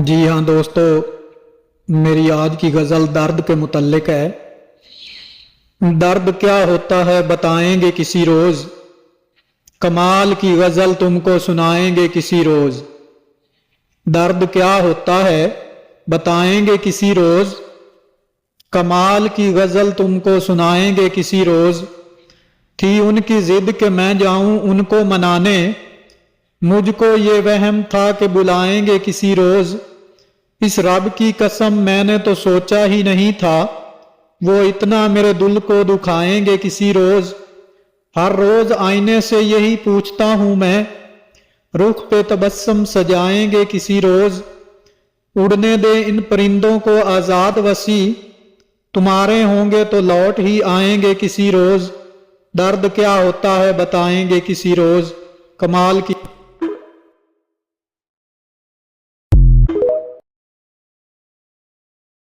جی ہاں دوستو، میری آج کی غزل درد کے متعلق ہے۔ درد کیا ہوتا ہے بتائیں گے کسی روز، کمال کی غزل تم کو سنائیں گے کسی روز۔ درد کیا ہوتا ہے بتائیں گے کسی روز، کمال کی غزل تم کو سنائیں گے کسی روز۔ تھی ان کی ضد کہ میں جاؤں ان کو منانے، مجھ کو یہ وہم تھا کہ بلائیں گے کسی روز۔ اس رب کی قسم میں نے تو سوچا ہی نہیں تھا، وہ اتنا میرے دل کو دکھائیں گے کسی روز۔ ہر روز آئینے سے یہی پوچھتا ہوں میں، رخ پہ تبسم سجائیں گے کسی روز۔ اڑنے دے ان پرندوں کو آزاد وسیع، تمہارے ہوں گے تو لوٹ ہی آئیں گے کسی روز۔ درد کیا ہوتا ہے بتائیں گے کسی روز، کمال کی